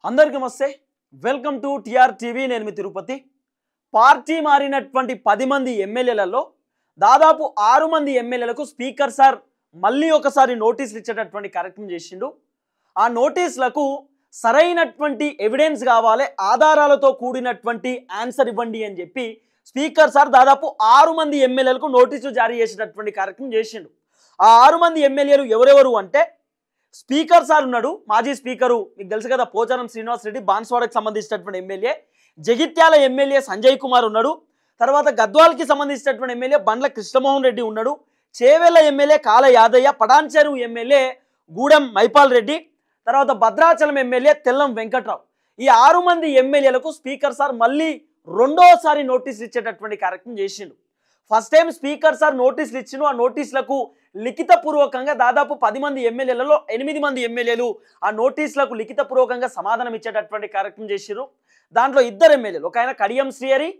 అందరికీ నమస్తే. Welcome to TR TV. నేను మీ తిరుపతి. పార్టీ మారినటువంటి 10 మంది ఎమ్మెల్యేలలో దాదాపు 6 మంది ఎమ్మెల్యేలకు స్పీకర్ సార్ మళ్ళీ ఒకసారి నోటీసులు ఇచ్చేటటువంటి కార్యక్రమం చేసిండు. ఆ నోటీసులకు సరైనటువంటి ఎవిడెన్స్ కావాలి, ఆధారాలతో కూడినటువంటి ఆన్సర్ ఇవ్వండి అని చెప్పి స్పీకర్ సార్ దాదాపు 6 మంది ఎమ్మెల్యేలకు నోటీసులు జారీ చేసేటటువంటి కార్యక్రమం చేసిండు. ఆ 6 మంది ఎమ్మెల్యేలు ఎవరెవరు అంటే, స్పీకర్ సార్ ఉన్నాడు, మాజీ స్పీకరు మీకు తెలుసు కదా, పోచారం శ్రీనివాస్ రెడ్డి బాన్స్వాడకు సంబంధించినటువంటి ఎమ్మెల్యే. జగిత్యాల ఎమ్మెల్యే సంజయ్ కుమార్ ఉన్నాడు. తర్వాత గద్వాల్కి సంబంధించినటువంటి ఎమ్మెల్యే బండ్ల కృష్ణమోహన్ రెడ్డి ఉన్నాడు. చేవెళ్ల ఎమ్మెల్యే కాల యాదయ్య, పటాన్చెరు ఎమ్మెల్యే గూడెం మైపాల్ రెడ్డి, తర్వాత భద్రాచలం ఎమ్మెల్యే తెల్లం వెంకట్రావు. ఈ 6 మంది ఎమ్మెల్యేలకు స్పీకర్ సార్ మళ్ళీ రెండోసారి నోటీసులు ఇచ్చేటటువంటి కార్యక్రమం చేసిండు. ఫస్ట్ టైం స్పీకర్ సార్ నోటీసులు ఇచ్చిండు. ఆ నోటీసులకు లిఖితపూర్వకంగా దాదాపు 10 మంది ఎమ్మెల్యేలలో 8 మంది ఎమ్మెల్యేలు ఆ నోటీసులకు లిఖితపూర్వకంగా సమాధానం ఇచ్చేటటువంటి కార్యక్రమం చేశారు. దాంట్లో 2 ఎమ్మెల్యేలు, ఒక ఆయన కడియం శ్రీహరి,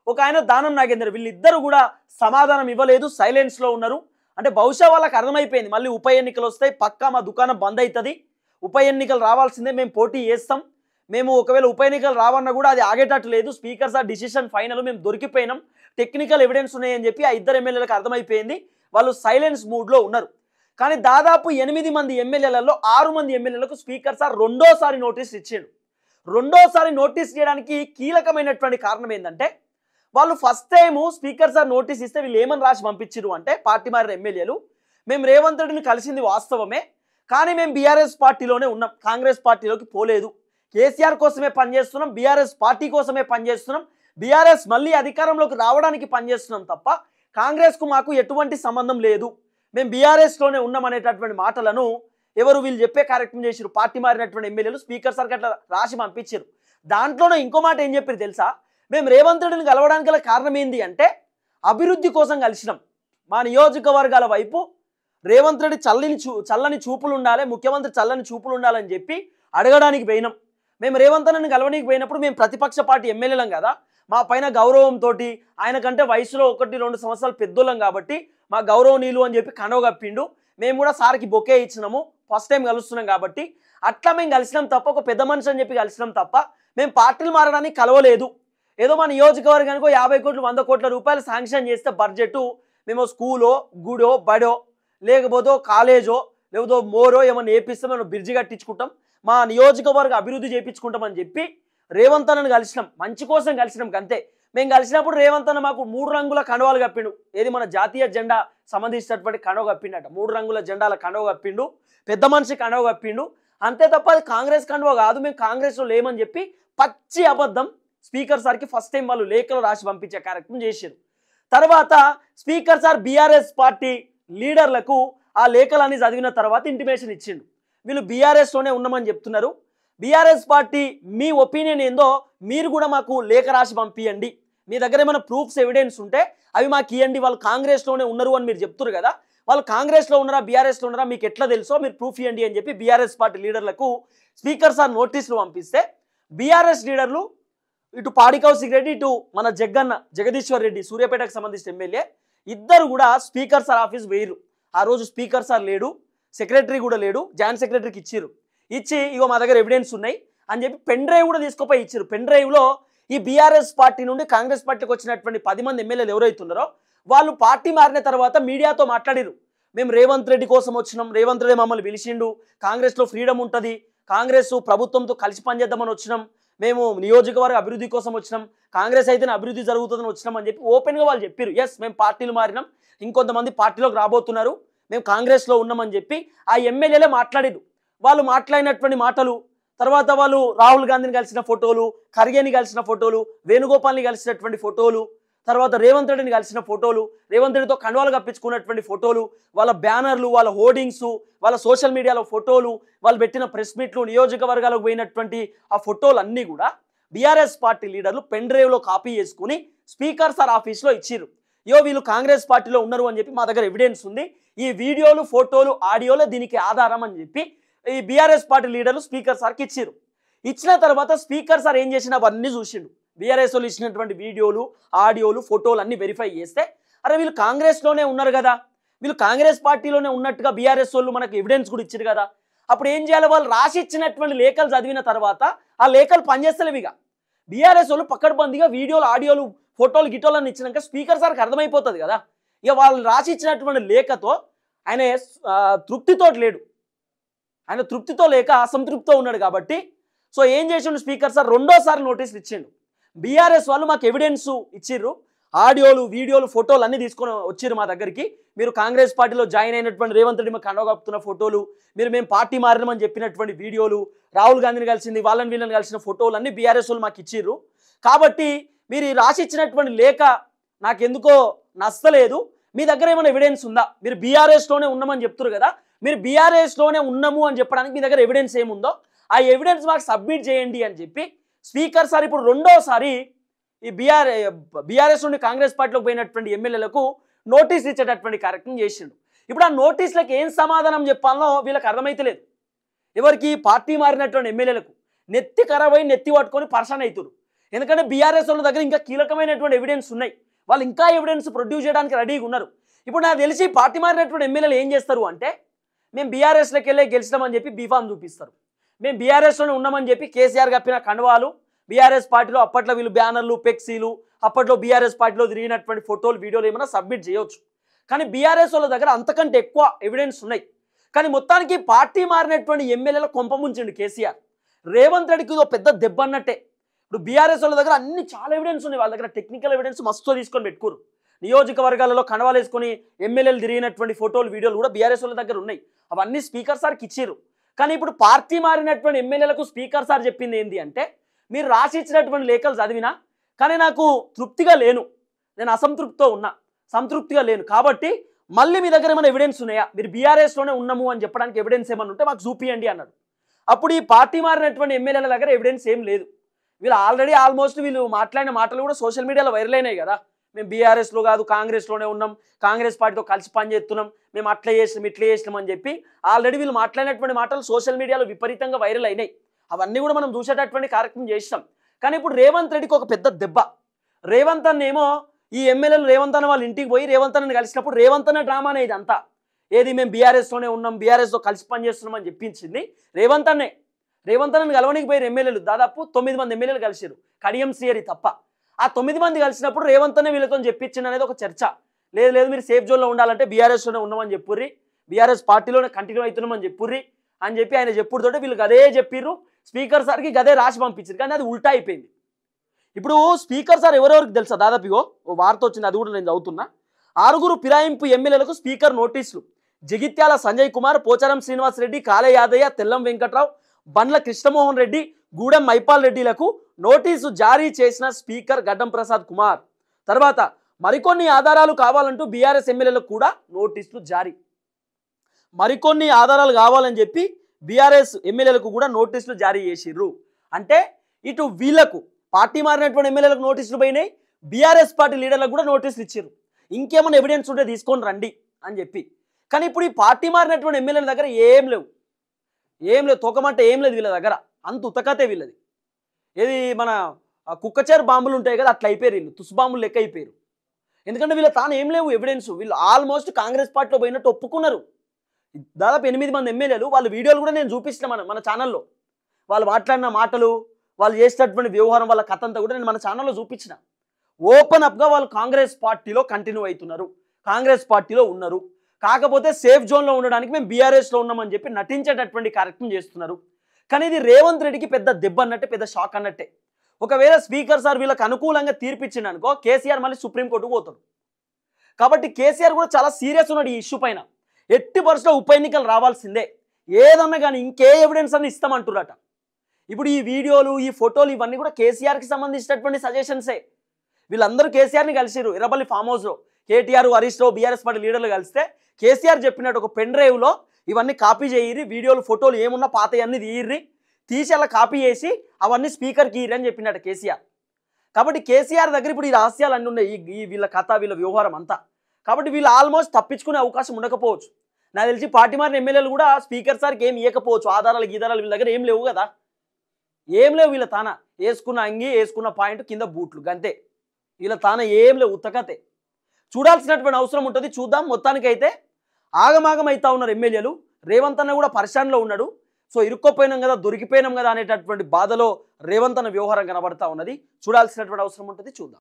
ఒక ఆయన దానం నాగేందర్, వీళ్ళిద్దరు కూడా సమాధానం ఇవ్వలేదు, సైలెన్స్లో ఉన్నారు. అంటే బహుశా వాళ్ళకి అర్థమైపోయింది, మళ్ళీ ఉప ఎన్నికలు వస్తాయి, పక్కా మా దుకాణం బంద్ అవుతుంది, ఉప ఎన్నికలు రావాల్సిందే, మేము పోటీ చేస్తాం, మేము ఒకవేళ ఉప ఎన్నికలు రావన్నా కూడా అది ఆగేటట్టు లేదు, స్పీకర్ సార్ డిసిషన్ ఫైనల్, మేము దొరికిపోయినాం, టెక్నికల్ ఎవిడెన్స్ ఉన్నాయని చెప్పి ఆ 2 ఎమ్మెల్యేలకు అర్థమైపోయింది. వాళ్ళు సైలెన్స్ మూడ్లో ఉన్నారు. కానీ దాదాపు 8 మంది ఎమ్మెల్యేలలో 6 మంది ఎమ్మెల్యేలకు స్పీకర్ సార్ రెండోసారి నోటీస్ ఇచ్చాడు. రెండోసారి నోటీస్ చేయడానికి కీలకమైనటువంటి కారణం ఏంటంటే, వాళ్ళు first time speaker sir notice ఇస్తే వీళ్ళు ఏమని రాసి పంపించారు అంటే, పార్టీ మారిన ఎమ్మెల్యేలు, మేము రేవంత్ రెడ్డిని కలిసింది వాస్తవమే, కానీ మేము బీఆర్ఎస్ పార్టీలోనే ఉన్నాం, కాంగ్రెస్ పార్టీలోకి పోలేదు, కేసీఆర్ కోసమే పనిచేస్తున్నాం, బీఆర్ఎస్ పార్టీ కోసమే పనిచేస్తున్నాం, బీఆర్ఎస్ మళ్ళీ అధికారంలోకి రావడానికి పనిచేస్తున్నాం తప్ప కాంగ్రెస్కు మాకు ఎటువంటి సంబంధం లేదు, మేము బీఆర్ఎస్లోనే ఉన్నామనేటటువంటి మాటలను ఎవరు వీళ్ళు చెప్పే కార్యక్రమం చేశారు. పార్టీ మారినటువంటి ఎమ్మెల్యేలు స్పీకర్ సార్కి అట్లా రాసి పంపించారు. దాంట్లోనే ఇంకో మాట ఏం చెప్పారు తెలుసా, మేము రేవంత్ రెడ్డిని కలవడానికి గల కారణం ఏంటి అంటే, అభివృద్ధి కోసం కలిసినాం, మా నియోజకవర్గాల వైపు రేవంత్ రెడ్డి చల్లని చూపులు ఉండాలి, ముఖ్యమంత్రి చల్లని చూపులు ఉండాలని చెప్పి అడగడానికి పోయినాం. మేము రేవంత్ రెడ్డిని కలవడానికి పోయినప్పుడు మేము ప్రతిపక్ష పార్టీ ఎమ్మెల్యేలం కదా, మా పైన గౌరవంతో, ఆయన కంటే వయసులో 1-2 సంవత్సరాలు పెద్దోళ్ళం కాబట్టి మా గౌరవనీయులు అని చెప్పి కండవ కప్పిండు. మేము కూడా సార్కి బొకే ఇచ్చినాము, ఫస్ట్ టైం కలుస్తున్నాం కాబట్టి అట్లా మేము కలిసినాం తప్ప, ఒక పెద్ద మనిషి అని చెప్పి కలిసినాం తప్ప మేము పార్టీలు మారడానికి కలవలేదు. ఏదో మా నియోజకవర్గానికి 50 కోట్లు 100 కోట్ల రూపాయలు శాంక్షన్ చేస్తే బడ్జెట్, మేము స్కూలో గుడో బడో లేకపోతే కాలేజో లేకపోతే మోరో ఏమన్నా వేపిస్తే మేము బ్రిడ్జి కట్టించుకుంటాం, మా నియోజకవర్గ అభివృద్ధి చేయించుకుంటామని చెప్పి రేవంత్ అన్నను కలిసినాం, మంచి కోసం కలిసినాం అంతే. మేము కలిసినప్పుడు రేవంత్ అన్న మాకు 3 రంగుల కండువాలు కప్పిండు, ఏది మన జాతీయ జెండా సంబంధించినటువంటి కండువ కప్పిండట, 3 రంగుల జెండాల కండువ కప్పిండు, పెద్ద మనిషి కండువ కప్పిండు, అంతే తప్ప అది కాంగ్రెస్ కండువ కాదు, మేము కాంగ్రెస్లో లేమని చెప్పి పచ్చి అబద్ధం స్పీకర్ సార్కి ఫస్ట్ టైం వాళ్ళు లేఖలు రాసి పంపించే కార్యక్రమం చేశారు. తర్వాత స్పీకర్ సార్ బీఆర్ఎస్ పార్టీ లీడర్లకు ఆ లేఖలన్నీ చదివిన తర్వాత ఇంటిమేషన్ ఇచ్చిండు, వీళ్ళు బీఆర్ఎస్లోనే ఉన్నామని చెప్తున్నారు, బీఆర్ఎస్ పార్టీ మీ ఒపీనియన్ ఏందో మీరు కూడా మాకు లేఖ రాసి పంపియండి, మీ దగ్గర ఏమైనా ప్రూఫ్స్ ఎవిడెన్స్ ఉంటే అవి మాకు ఇవ్వండి, వాళ్ళు కాంగ్రెస్లోనే ఉన్నారు అని మీరు చెప్తున్నారు కదా, వాళ్ళు కాంగ్రెస్లో ఉన్నారా బీఆర్ఎస్లో ఉన్నారా మీకు ఎట్లా తెలుసో మీరు ప్రూఫ్ ఇవ్వండి అని చెప్పి బీఆర్ఎస్ పార్టీ లీడర్లకు స్పీకర్ సార్ నోటీసులు పంపిస్తే, బీఆర్ఎస్ లీడర్లు ఇటు పాడి కౌశిక్ రెడ్డి, ఇటు మన జగదీశ్వర్ రెడ్డి సూర్యాపేటకు సంబంధించిన ఎమ్మెల్యే, ఇద్దరు కూడా స్పీకర్ సార్ ఆఫీస్ వేయరు. ఆ రోజు స్పీకర్ సార్ లేడు, సెక్రటరీ కూడా లేడు, జాయింట్ సెక్రటరీకి ఇచ్చి ఇగో మా దగ్గర ఎవిడెన్స్ ఉన్నాయి అని చెప్పి పెన్ డ్రైవ్ కూడా తీసుకుపోయి ఇచ్చారు. పెన్ డ్రైవ్లో ఈ బీఆర్ఎస్ పార్టీ నుండి కాంగ్రెస్ పార్టీకి వచ్చినటువంటి 10 మంది ఎమ్మెల్యేలు ఎవరైతున్నారో వాళ్ళు పార్టీ మారిన తర్వాత మీడియాతో మాట్లాడారు, మేము రేవంత్ రెడ్డి కోసం వచ్చినాం, రేవంత్ రెడ్డి మమ్మల్ని పిలిచిండు, కాంగ్రెస్లో ఫ్రీడమ్ ఉంటుంది, కాంగ్రెస్ ప్రభుత్వంతో కలిసి పనిచేద్దామని వచ్చినాం, మేము నియోజకవర్గ అభివృద్ధి కోసం వచ్చినాం, కాంగ్రెస్ అయితేనే అభివృద్ధి జరుగుతుందని వచ్చినాం అని చెప్పి ఓపెన్గా వాళ్ళు చెప్పారు. ఎస్ మేము పార్టీలు మారినాం, ఇంకొంతమంది పార్టీలోకి రాబోతున్నారు, మేము కాంగ్రెస్లో ఉన్నామని చెప్పి ఆ ఎమ్మెల్యేలే మాట్లాడారు. వాళ్ళు మాట్లాడినటువంటి మాటలు, తర్వాత వాళ్ళు రాహుల్ గాంధీని కలిసిన ఫోటోలు, ఖర్గేని కలిసిన ఫోటోలు, వేణుగోపాల్ని కలిసినటువంటి ఫోటోలు, తర్వాత రేవంత్ రెడ్డిని కలిసిన ఫోటోలు, రేవంత్ రెడ్డితో కండువాలు కప్పించుకున్నటువంటి ఫోటోలు, వాళ్ళ బ్యానర్లు, వాళ్ళ హోర్డింగ్స్, వాళ్ళ సోషల్ మీడియాలో ఫోటోలు, వాళ్ళు పెట్టిన ప్రెస్ మీట్లు, నియోజకవర్గాలకు పోయినటువంటి ఆ ఫోటోలు అన్నీ కూడా బీఆర్ఎస్ పార్టీ లీడర్లు పెన్ డ్రైవ్లో కాపీ చేసుకుని స్పీకర్ సార్ ఆఫీస్లో ఇచ్చిర్రు. వీళ్ళు కాంగ్రెస్ పార్టీలో ఉన్నారు అని చెప్పి మా దగ్గర ఎవిడెన్స్ ఉంది, ఈ వీడియోలు ఫోటోలు ఆడియోలే దీనికి ఆధారం అని చెప్పి ఈ బీఆర్ఎస్ పార్టీ లీడర్లు స్పీకర్ సార్కి ఇచ్చారు. ఇచ్చిన తర్వాత స్పీకర్ సార్ ఏం చేసిన అవన్నీ చూసిండు, బీఆర్ఎస్ వాళ్ళు ఇచ్చినటువంటి వీడియోలు ఆడియోలు ఫోటోలు అన్నీ వెరిఫై చేస్తే, అరే వీళ్ళు కాంగ్రెస్లోనే ఉన్నారు కదా, వీళ్ళు కాంగ్రెస్ పార్టీలోనే ఉన్నట్టుగా బీఆర్ఎస్ వాళ్ళు మనకు ఎవిడెన్స్ కూడా ఇచ్చారు కదా, అప్పుడు ఏం చేయాలి? వాళ్ళు రాసి ఇచ్చినటువంటి లేఖలు చదివిన తర్వాత ఆ లేఖలు పనిచేస్తలేవు. ఇక బీఆర్ఎస్ వాళ్ళు పక్కడబందిగా వీడియోలు, ఆడియోలు, ఫోటోలు, గిటోలను ఇచ్చినాక స్పీకర్ సార్కి అర్థమైపోతుంది కదా, ఇక వాళ్ళు రాసి ఇచ్చినటువంటి లేఖతో ఆయన తృప్తితో లేడు, ఆయన తృప్తితో లేక అసంతృప్తితో ఉన్నాడు. కాబట్టి సో ఏం చేసిండు స్పీకర్ సార్? రెండోసారి నోటీసులు ఇచ్చిండు. బీఆర్ఎస్ వాళ్ళు మాకు ఎవిడెన్స్ ఇచ్చిర్రు, ఆడియోలు, వీడియోలు, ఫోటోలు అన్నీ తీసుకొని వచ్చిర్రు మా దగ్గరికి. మీరు కాంగ్రెస్ పార్టీలో జాయిన్ అయినటువంటి రేవంత్ రెడ్డి మాకు కండగొప్పుతున్న ఫోటోలు, మేము పార్టీ మారినామని చెప్పినటువంటి వీడియోలు, రాహుల్ గాంధీని కలిసింది, వాళ్ళని వీళ్ళని కలిసిన ఫోటోలు అన్నీ బీఆర్ఎస్ వాళ్ళు మాకు ఇచ్చిర్రు. కాబట్టి మీరు రాసి ఇచ్చినటువంటి లేఖ నాకెందుకో నచ్చలేదు, మీ దగ్గర ఏమైనా ఎవిడెన్స్ ఉందా? మీరు బీఆర్ఎస్లోనే ఉన్నామని చెప్తున్నారు కదా, మీరు బీఆర్ఎస్లోనే ఉన్నాము అని చెప్పడానికి మీ దగ్గర ఎవిడెన్స్ ఏముందో ఆ ఎవిడెన్స్ మాకు సబ్మిట్ చేయండి అని చెప్పి స్పీకర్ సార్ ఇప్పుడు రెండోసారి ఈ బీఆర్ఎస్ నుండి కాంగ్రెస్ పార్టీలోకి పోయినటువంటి ఎమ్మెల్యేలకు నోటీస్ ఇచ్చేటటువంటి కార్యక్రమం చేసిండు. ఇప్పుడు ఆ నోటీసులకు ఏం సమాధానం చెప్పాలనో వీళ్ళకి అర్థమైతలేదు. ఎవరికి? పార్టీ మారినటువంటి ఎమ్మెల్యేలకు. నెత్తి ఖరాబ్ అయి నెత్తి పట్టుకొని పర్సన్ అవుతారు. ఎందుకంటే బీఆర్ఎస్ వాళ్ళ దగ్గర ఇంకా కీలకమైనటువంటి ఎవిడెన్స్ ఉన్నాయి, వాళ్ళు ఇంకా ఎవిడెన్స్ ప్రొడ్యూస్ చేయడానికి రెడీగా ఉన్నారు. ఇప్పుడు నాకు తెలిసి పార్టీ మారినటువంటి ఎమ్మెల్యేలు ఏం చేస్తారు అంటే, మేము బీఆర్ఎస్లోకి వెళ్ళి గెలిచినామని చెప్పి బీఫామ్ చూపిస్తారు, మేము బీఆర్ఎస్లోనే ఉన్నామని చెప్పి కేసీఆర్ కప్పిన కండువాలు, బీఆర్ఎస్ పార్టీలో అప్పట్లో వీళ్ళు బ్యానర్లు, ఫ్లెక్సీలు, అప్పట్లో బీఆర్ఎస్ పార్టీలో తిరిగినటువంటి ఫోటోలు, వీడియోలు ఏమైనా సబ్మిట్ చేయవచ్చు. కానీ బీఆర్ఎస్ వాళ్ళ దగ్గర అంతకంటే ఎక్కువ ఎవిడెన్స్ ఉన్నాయి. కానీ మొత్తానికి పార్టీ మారినటువంటి ఎమ్మెల్యేల కొంప ముంచిండు కేసీఆర్. రేవంత్ రెడ్డికి ఇదో పెద్ద దెబ్బ అన్నట్టే. ఇప్పుడు బీఆర్ఎస్ వాళ్ళ దగ్గర అన్ని చాలా ఎవిడెన్స్ ఉన్నాయి, వాళ్ళ దగ్గర టెక్నికల్ ఎవిడెన్స్ మస్తు తీసుకొని పెట్టుకోరు. నియోజకవర్గాలలో కండవాలు వేసుకొని ఎమ్మెల్యేలు తిరిగినటువంటి ఫోటోలు, వీడియోలు కూడా బీఆర్ఎస్ వాళ్ళ దగ్గర ఉన్నాయి. అవన్నీ స్పీకర్ సార్కి ఇచ్చారు. కానీ ఇప్పుడు పార్టీ మారినటువంటి ఎమ్మెల్యేలకు స్పీకర్ సార్ చెప్పింది ఏంటి అంటే, మీరు రాసి ఇచ్చినటువంటి లేఖలు చదివినా కానీ నాకు తృప్తిగా లేను, నేను అసంతృప్తితో ఉన్నా, సంతృప్తిగా లేను, కాబట్టి మళ్ళీ మీ దగ్గర ఏమైనా ఎవిడెన్స్ ఉన్నాయా? మీరు బీఆర్ఎస్లోనే ఉన్నాము అని చెప్పడానికి ఎవిడెన్స్ ఏమైనా ఉంటే మాకు చూపియండి అన్నాడు. అప్పుడు ఈ పార్టీ మారినటువంటి ఎమ్మెల్యేల దగ్గర ఎవిడెన్స్ ఏం లేదు. వీళ్ళు ఆల్రెడీ ఆల్మోస్ట్ వీళ్ళు మాట్లాడిన మాటలు కూడా సోషల్ మీడియాలో వైరల్ అయినాయి కదా, మేము బీఆర్ఎస్లో కాదు కాంగ్రెస్లోనే ఉన్నాం, కాంగ్రెస్ పార్టీతో కలిసి పనిచేస్తున్నాం, మేము అట్లా చేసినాం ఇట్లా చేసినాం అని చెప్పి ఆల్రెడీ వీళ్ళు మాట్లాడినటువంటి మాటలు సోషల్ మీడియాలో విపరీతంగా వైరల్ అయినాయి. అవన్నీ కూడా మనం చూసేటటువంటి కార్యక్రమం చేసినాం. కానీ ఇప్పుడు రేవంత్ రెడ్డికి ఒక పెద్ద దెబ్బ. రేవంత్ అన్న ఏమో ఈ ఎమ్మెల్యేలు రేవంత్ అన్న వాళ్ళ ఇంటికి పోయి రేవంత్ అన్నని కలిసినప్పుడు రేవంత్ అన్న డ్రామానే ఇదంతా. ఏది మేము బీఆర్ఎస్లోనే ఉన్నాం, బీఆర్ఎస్తో కలిసి పనిచేస్తున్నాం అని చెప్పించింది రేవంత్ అన్నే. రేవంత్ అన్నని కలవనికి పోయి ఎమ్మెల్యేలు దాదాపు 9 మంది ఎమ్మెల్యేలు కలిసారు, కడియం శ్రీహరి తప్ప. ఆ 9 మంది కలిసినప్పుడు రేవంత్ అనే వీళ్ళతో చెప్పించింది అనేది ఒక చర్చ. లేదు లేదు మీరు సేఫ్ జోన్లో ఉండాలంటే బీఆర్ఎస్లోనే ఉన్నామని చెప్పుర్రి, బీఆర్ఎస్ పార్టీలోనే కంటిన్యూ అవుతున్నామని చెప్పుర్రి అని చెప్పి ఆయన చెప్పుడుతోటే వీళ్ళు గదే చెప్పిర్రు. స్పీకర్ సార్కి గదే రాసి పంపించారు, కానీ అది ఉల్టా అయిపోయింది. ఇప్పుడు స్పీకర్ సార్ ఎవరెవరికి తెలుసా? దాదాపు ఓ వార్త వచ్చింది, అది కూడా నేను చదువుతున్నా. 6 ఫిరాయింపు ఎమ్మెల్యేలకు స్పీకర్ నోటీసులు. జగిత్యాల సంజయ్ కుమార్, పోచారం శ్రీనివాస్ రెడ్డి, కాళే యాదయ్య, తెల్లం వెంకట్రావు, బండ్ల కృష్ణమోహన్ రెడ్డి, గూడెం మైపాల్ రెడ్డిలకు నోటీసు జారీ చేసిన స్పీకర్ గడ్డం ప్రసాద్ కుమార్. తర్వాత మరికొన్ని ఆధారాలు కావాలంటూ బీఆర్ఎస్ ఎమ్మెల్యేలకు కూడా నోటీసులు జారీ. మరికొన్ని ఆధారాలు కావాలని చెప్పి బీఆర్ఎస్ ఎమ్మెల్యేలకు కూడా నోటీసులు జారీ చేసిర్రు. అంటే ఇటు వీళ్లకు పార్టీ మారినటువంటి ఎమ్మెల్యేలకు నోటీసులు పోయినాయి, బీఆర్ఎస్ పార్టీ లీడర్లకు కూడా నోటీసులు ఇచ్చారు. ఇంకేమైనా ఎవిడెన్స్ ఉంటే తీసుకొని రండి అని చెప్పి. కానీ ఇప్పుడు ఈ పార్టీ మారినటువంటి ఎమ్మెల్యేల దగ్గర ఏం లేవు, తోకమంటే ఏం లేదు వీళ్ళ దగ్గర, అంత ఉతకతే వీళ్ళది. ఏది మన కుక్కచేరు బాంబులు ఉంటాయి కదా, అట్లా అయిపోయారు వీళ్ళు, తుసు బాంబులు లెక్క అయిపోయారు. ఎందుకంటే వీళ్ళ తాను ఏం లేవు ఎవిడెన్స్. వీళ్ళు ఆల్మోస్ట్ కాంగ్రెస్ పార్టీలో పోయినట్టు ఒప్పుకున్నారు. దాదాపు 8 మంది ఎమ్మెల్యేలు, వాళ్ళ వీడియోలు కూడా నేను చూపించిన మన ఛానల్లో. వాళ్ళు మాట్లాడిన మాటలు, వాళ్ళు చేసేటటువంటి వ్యవహారం, వాళ్ళ కథ అంతా కూడా నేను మన ఛానల్లో చూపించిన. ఓపెన్ అప్గా వాళ్ళు కాంగ్రెస్ పార్టీలో కంటిన్యూ అవుతున్నారు, కాంగ్రెస్ పార్టీలో ఉన్నారు. కాకపోతే సేఫ్ జోన్లో ఉండడానికి మేము బీఆర్ఎస్లో ఉన్నామని చెప్పి నటించేటటువంటి కార్యక్రమం చేస్తున్నారు. కానీ ఇది రేవంత్ రెడ్డికి పెద్ద దెబ్బ అన్నట్టే, పెద్ద షాక్ అన్నట్టే. ఒకవేళ స్పీకర్ సార్ వీళ్ళకి అనుకూలంగా తీర్పిచ్చిండు అనుకో, కేసీఆర్ మళ్ళీ సుప్రీంకోర్టుకు పోతాడు. కాబట్టి కేసీఆర్ కూడా చాలా సీరియస్ ఉన్నాడు ఈ ఇష్యూ పైన. ఎట్టి పరిస్థితుల్లో ఉప ఎన్నికలు రావాల్సిందే, ఏదన్నా కానీ ఇంకే ఎవిడెన్స్ అని ఇస్తామంటున్నారట. ఇప్పుడు ఈ వీడియోలు, ఈ ఫోటోలు ఇవన్నీ కూడా కేసీఆర్కి సంబంధించినటువంటి సజెషన్సే. వీళ్ళందరూ కేసీఆర్ని కలిసిరు ఎర్రబల్లి ఫామ్ హౌస్లో. కేటీఆర్, హరీష్ రావు, బీఆర్ఎస్ పార్టీ లీడర్లు కలిస్తే కేసీఆర్ చెప్పినట్టు ఒక పెన్ డ్రైవ్లో ఇవన్నీ కాపీ చేయరి, వీడియోలు ఫోటోలు ఏమున్నా పాత అన్నీ తీసి అలా కాపీ చేసి అవన్నీ స్పీకర్కి ఇయ్యి అని చెప్పినట్టు కేసీఆర్. కాబట్టి కేసీఆర్ దగ్గర ఇప్పుడు ఈ రహస్యాలు అన్నీ ఉన్నాయి, ఈ వీళ్ళ కథ, వీళ్ళ వ్యవహారం అంతా. కాబట్టి వీళ్ళు ఆల్మోస్ట్ తప్పించుకునే అవకాశం ఉండకపోవచ్చు. నాకు తెలిసి పార్టీ మారిన ఎమ్మెల్యేలు కూడా స్పీకర్ సార్కి ఏం ఇవ్వకపోవచ్చు. ఆధారాలు గీధారాలు వీళ్ళ దగ్గర ఏం లేవు కదా, ఏం లేవు. వీళ్ళ తాన వేసుకున్న అంగి, వేసుకున్న పాయింట్, కింద బూట్లు గంతే. వీళ్ళ తాన ఏం లేవు, ఉత్తకతే. చూడాల్సినటువంటి అవసరం ఉంటుంది, చూద్దాం. మొత్తానికైతే ఆగమాగం అవుతా ఉన్నారు ఎమ్మెల్యేలు. రేవంత్ అన్న కూడా పరిశాన్లో ఉన్నాడు. సో ఇరుక్కోపోయినాం కదా, దొరికిపోయినాం కదా అనేటటువంటి బాధలో రేవంత్ అన్న వ్యవహారం కనబడతా ఉన్నది. చూడాల్సినటువంటి అవసరం ఉంటుంది, చూద్దాం.